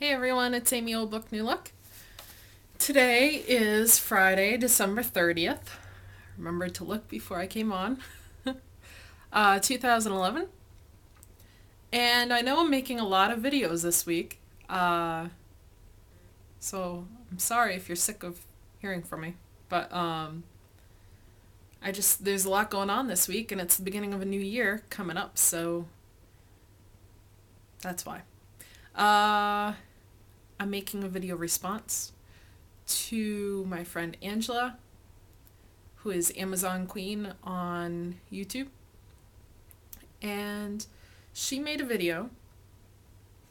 Hey everyone, it's Amy, Old Book, New Look. Today is Friday, December 30th. Remembered to look before I came on. 2011. And I know I'm making a lot of videos this week. So I'm sorry if you're sick of hearing from me. But there's a lot going on this week and it's the beginning of a new year coming up, so that's why. I'm making a video response to my friend Angela, who is Amazon Queen on YouTube. And she made a video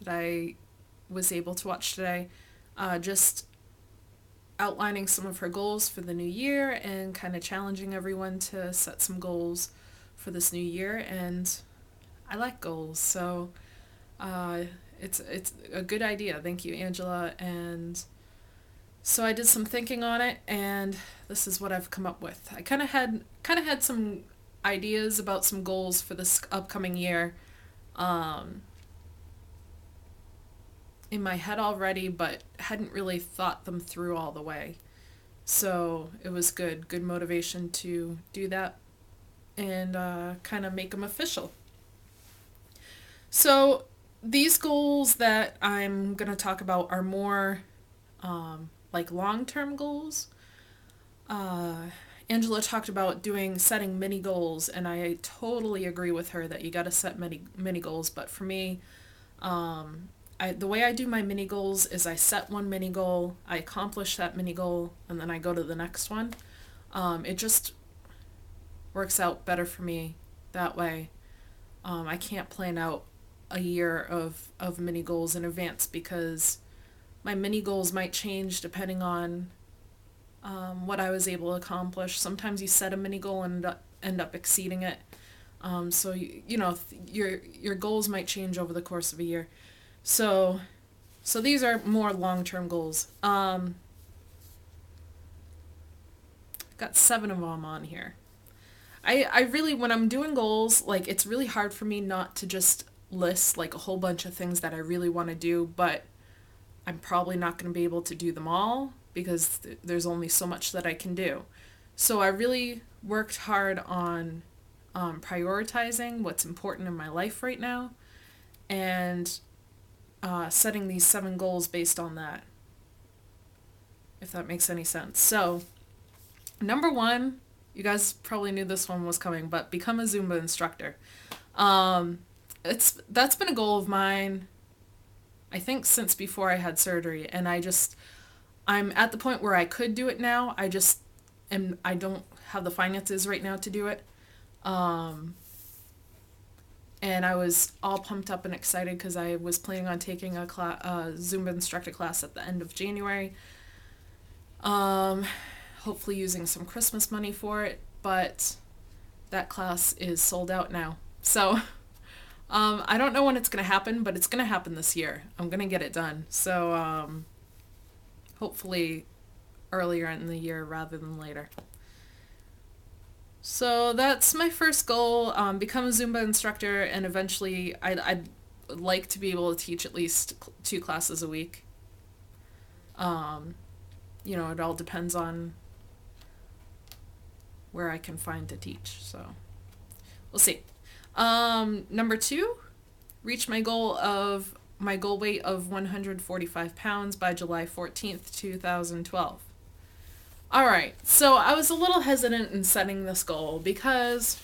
that I was able to watch today, just outlining some of her goals for the new year and kind of challenging everyone to set some goals for this new year. And I like goals, so it's a good idea. Thank you, Angela. And so I did some thinking on it, and this is what I've come up with. I kind of had some ideas about some goals for this upcoming year in my head already, but hadn't really thought them through all the way. So it was good motivation to do that and kind of make them official. So these goals that I'm going to talk about are more like long-term goals. Angela talked about setting mini goals, and I totally agree with her that you got to set mini goals. But for me, the way I do my mini goals is I set one mini goal, I accomplish that mini goal, and then I go to the next one. It just works out better for me that way. I can't plan out a year of mini goals in advance because my mini goals might change depending on what I was able to accomplish. Sometimes you set a mini goal and end up exceeding it. So your goals might change over the course of a year. So these are more long-term goals. I've got 7 of them on here. I really, when I'm doing goals, like, it's really hard for me not to just list like a whole bunch of things that I really want to do, but I'm probably not going to be able to do them all because there's only so much that I can do. So I really worked hard on prioritizing what's important in my life right now and setting these 7 goals based on that, if that makes any sense. So, number 1, you guys probably knew this one was coming, but become a Zumba instructor. That's been a goal of mine, I think, since before I had surgery, and I'm at the point where I could do it now. I don't have the finances right now to do it. And I was all pumped up and excited because I was planning on taking a Zumba instructor class at the end of January. Hopefully using some Christmas money for it, but that class is sold out now. So I don't know when it's going to happen, but it's going to happen this year. I'm going to get it done. So hopefully earlier in the year rather than later. So that's my first goal, become a Zumba instructor, and eventually I'd like to be able to teach at least 2 classes a week. It all depends on where I can find to teach, so we'll see. Number 2, reach my goal weight of 145 pounds by July 14th, 2012. All right, so I was a little hesitant in setting this goal because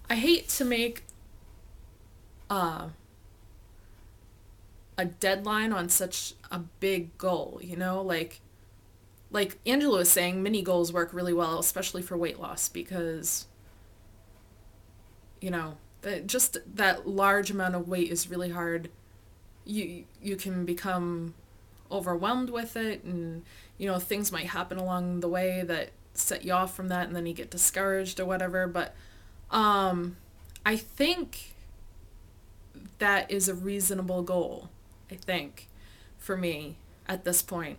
I hate to make a deadline on such a big goal, like Angela was saying, mini goals work really well, especially for weight loss, because just that large amount of weight is really hard. You can become overwhelmed with it, and things might happen along the way that set you off from that, and then you get discouraged or whatever. But I think that is a reasonable goal, I think, for me at this point.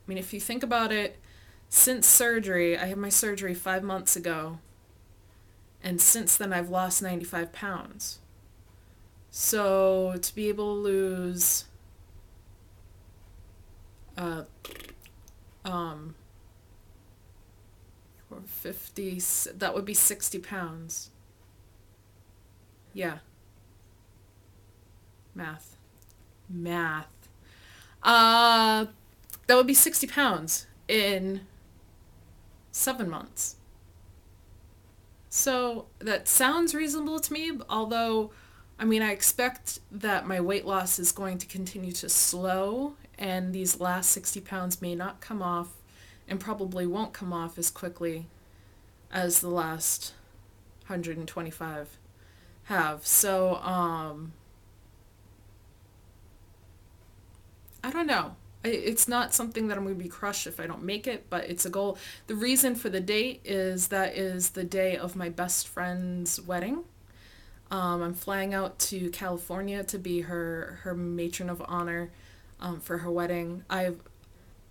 If you think about it, since surgery, I had my surgery 5 months ago, and since then I've lost 95 pounds. So to be able to lose uh, um, 50, that would be 60 pounds. Yeah, math. Math. Uh, that would be 60 pounds in 7 months. So that sounds reasonable to me, although, I mean, I expect that my weight loss is going to continue to slow, and these last 60 pounds may not come off and probably won't come off as quickly as the last 125 have. So, I don't know. It's not something that I'm going to be crushed if I don't make it, but it's a goal. The reason for the date is that is the day of my best friend's wedding. I'm flying out to California to be her matron of honor for her wedding.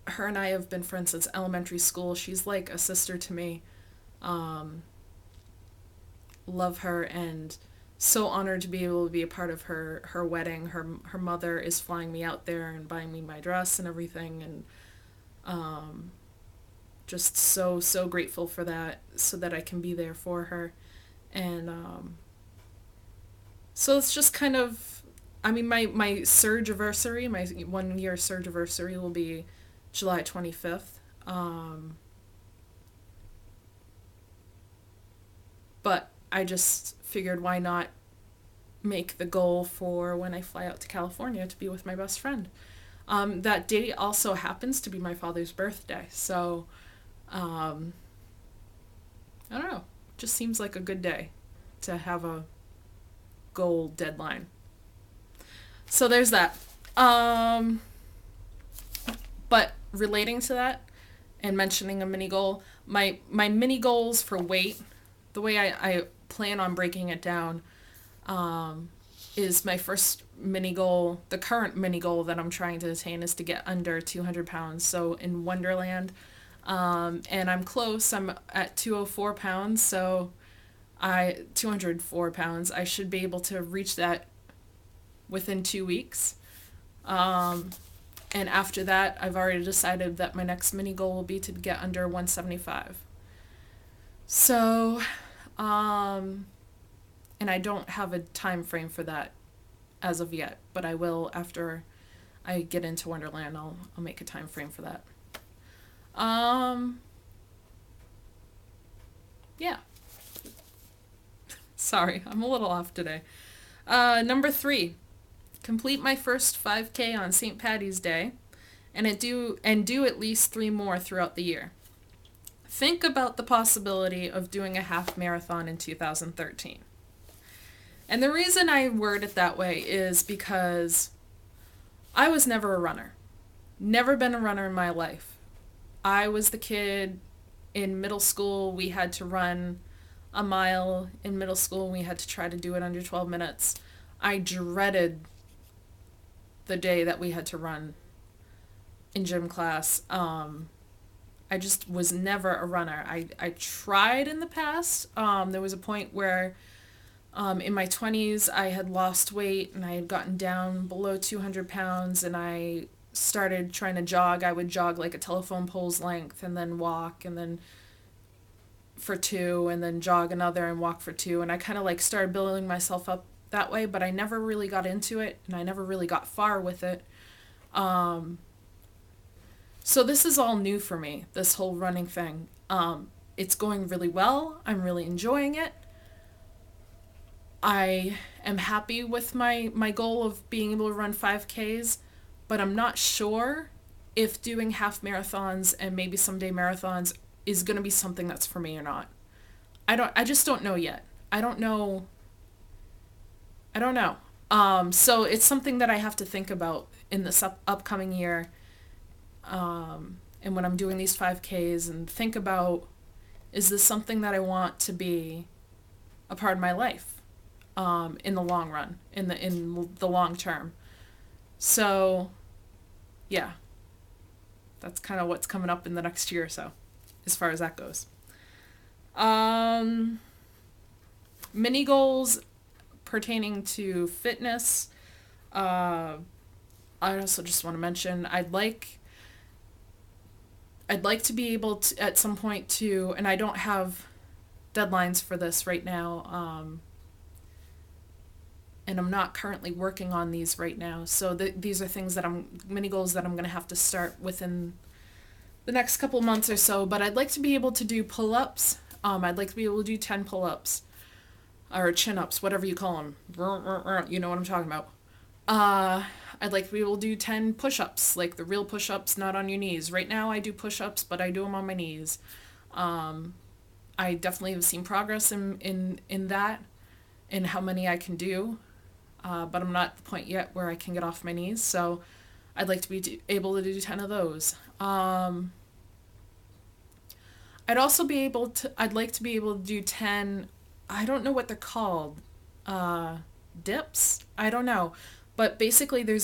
Her and I have been friends since elementary school. She's like a sister to me. Um, Love her and so honored to be able to be a part of her wedding. Her mother is flying me out there and buying me my dress and everything, and um, just so grateful for that, so that I can be there for her. And so it's just kind of, I mean, my surge anniversary, my 1 year surge anniversary will be July 25th. But I just figured why not make the goal for when I fly out to California to be with my best friend. That date also happens to be my father's birthday, so um, I don't know. Just seems like a good day to have a goal deadline. So there's that. But relating to that and mentioning a mini goal, my mini goals for weight, the way I plan on breaking it down, um, is my first mini goal, the current mini goal that I'm trying to attain is to get under 200 pounds. So in Wonderland, and I'm close, I'm at 204 pounds, so 204 pounds, I should be able to reach that within 2 weeks. Um, and after that, I've already decided that my next mini goal will be to get under 175. So, and I don't have a time frame for that as of yet, but I will after I get into Wonderland. I'll make a time frame for that. Um, yeah. Sorry, I'm a little off today. Number 3, complete my first 5K on St. Patty's Day, and do at least 3 more throughout the year. Think about the possibility of doing a half marathon in 2013. And the reason I word it that way is because I was never a runner. Never been a runner in my life. I was the kid in middle school. We had to run a mile in middle school, and we had to try to do it under 12 minutes. I dreaded the day that we had to run in gym class. I just was never a runner. I tried in the past. There was a point where in my 20s I had lost weight and I had gotten down below 200 pounds, and I started trying to jog. I would jog like a telephone pole's length and then walk, and then for 2, and then jog another and walk for 2. And I kind of like started building myself up that way, but I never really got into it and I never really got far with it. So this is all new for me, this whole running thing. It's going really well. I'm really enjoying it. I am happy with my goal of being able to run 5Ks, but I'm not sure if doing half marathons and maybe someday marathons is going to be something that's for me or not. I just don't know yet. I don't know. So it's something that I have to think about in this upcoming year. And when I'm doing these 5Ks, and think about, is this something that I want to be a part of my life, in the long run, in the long term. So, yeah, that's kind of what's coming up in the next year or so, as far as that goes. Mini goals pertaining to fitness, uh, I also just want to mention I'd like to be able to at some point to, and I don't have deadlines for this right now, and I'm not currently working on these right now. So these are things that mini goals that I'm going to have to start within the next couple months or so. But I'd like to be able to do pull-ups. I'd like to be able to do 10 pull-ups or chin-ups, whatever you call them. You know what I'm talking about. Uh, I'd like to be able to do 10 push-ups, like the real push-ups, not on your knees. Right now I do push-ups, but I do them on my knees. Um, I definitely have seen progress in that, in how many I can do, but I'm not at the point yet where I can get off my knees, so I'd like to be able to do 10 of those. I'd like to be able to do 10, I don't know what they're called, uh, dips? I don't know. But basically a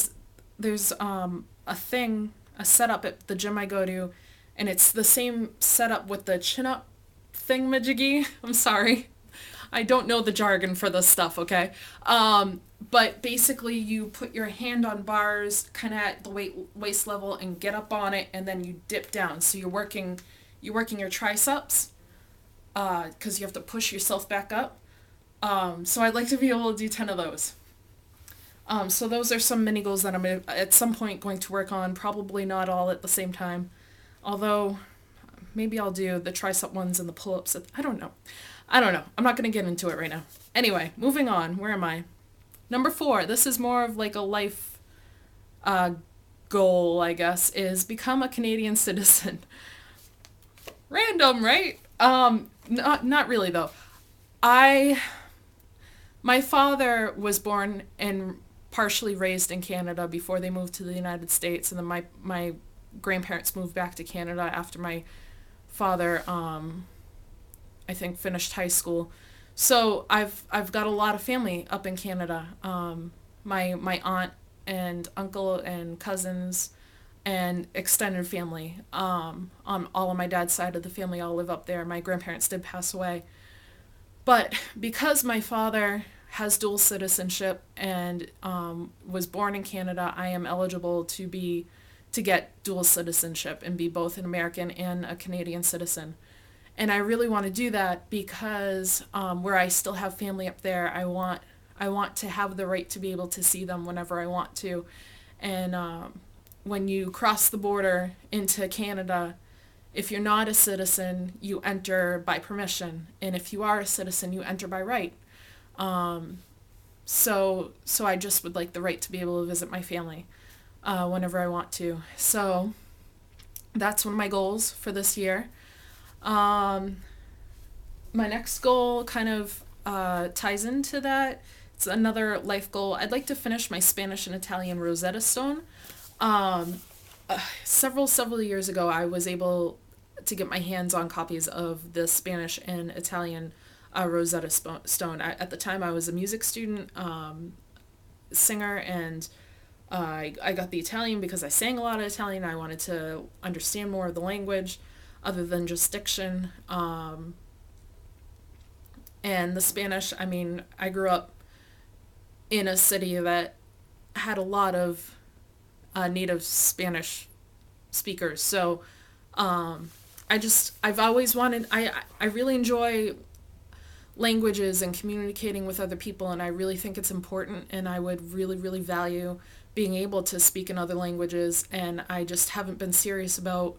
setup at the gym I go to, and it's the same setup with the chin up thingamajiggy. I'm sorry. I don't know the jargon for this stuff, okay? But basically you put your hand on bars kind of at the waist level and get up on it, and then you dip down. So you're working your triceps, because you have to push yourself back up. So I'd like to be able to do 10 of those. So those are some mini goals that I'm at some point going to work on, probably not all at the same time. Although maybe I'll do the tricep ones and the pull-ups. I don't know. I don't know. I'm not going to get into it right now. Anyway, moving on. Where am I? Number 4. This is more of like a life uh, goal, I guess, is become a Canadian citizen. Random, right? Not really though. I My father was born and partially raised in Canada before they moved to the United States, and then my grandparents moved back to Canada after my father, I think, finished high school. So I've got a lot of family up in Canada. My aunt and uncle and cousins and extended family. On all of my dad's side of the family all live up there. My grandparents did pass away. But because my father has dual citizenship and was born in Canada, I am eligible to get dual citizenship and be both an American and a Canadian citizen. And I really want to do that because where I still have family up there, I want to have the right to be able to see them whenever I want to. And when you cross the border into Canada, if you're not a citizen, you enter by permission, and if you are a citizen, you enter by right. So I just would like the right to be able to visit my family whenever I want to. So that's one of my goals for this year. Um, my next goal kind of ties into that. It's another life goal. I'd like to finish my Spanish and Italian Rosetta Stone. Um, several years ago, I was able to get my hands on copies of the Spanish and Italian Rosetta Stone. At the time, I was a music student, singer, and I got the Italian because I sang a lot of Italian. I wanted to understand more of the language other than just diction. And the Spanish, I mean, I grew up in a city that had a lot of native Spanish speakers. So I've always wanted, I really enjoy languages and communicating with other people, and I really think it's important, and I would really, really value being able to speak in other languages, and I just haven't been serious about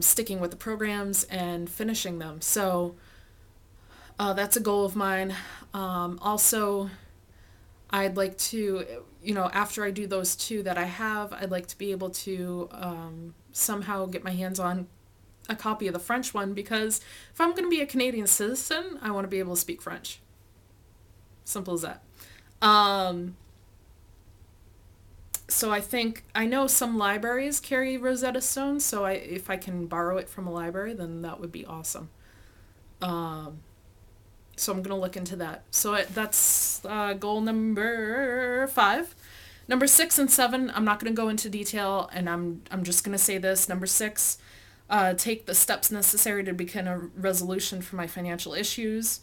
sticking with the programs and finishing them. So that's a goal of mine. Also, I'd like to, after I do those two that I have, I'd like to be able to somehow get my hands on a copy of the French one, because if I'm going to be a Canadian citizen, I want to be able to speak French. Simple as that. So I know some libraries carry Rosetta Stone, so if I can borrow it from a library, then that would be awesome. Um, so I'm going to look into that. So that's goal number 5. Number 6 and 7, I'm not going to go into detail, and I'm just going to say this. Number 6, take the steps necessary to begin a resolution for my financial issues.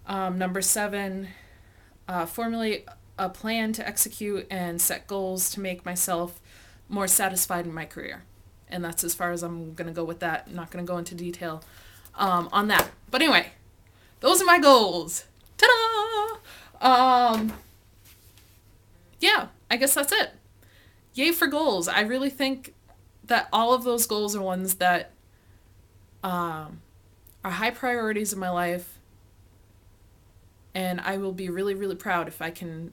Number 7, formulate a plan to execute and set goals to make myself more satisfied in my career. And that's as far as I'm going to go with that. I'm not going to go into detail on that. But anyway, those are my goals. Ta-da! Yeah, I guess that's it. Yay for goals. I really think that all of those goals are ones that are high priorities in my life. And I will be really, really proud if I can,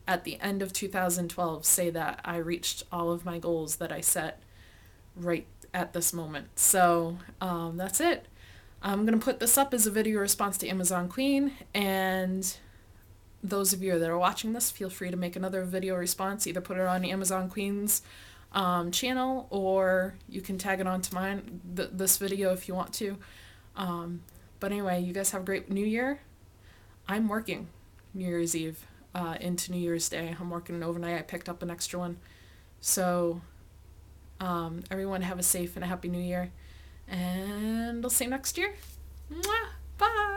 at the end of 2012, say that I reached all of my goals that I set right at this moment. So that's it. I'm going to put this up as a video response to Amazon Queen, and those of you that are watching this, feel free to make another video response. Either put it on Amazon Queen's channel, or you can tag it onto mine, this video, if you want to. But anyway, you guys have a great New Year. I'm working New Year's Eve into New Year's Day. I'm working overnight. I picked up an extra one. So everyone have a safe and a happy New Year. And I'll see you next year. Mwah! Bye!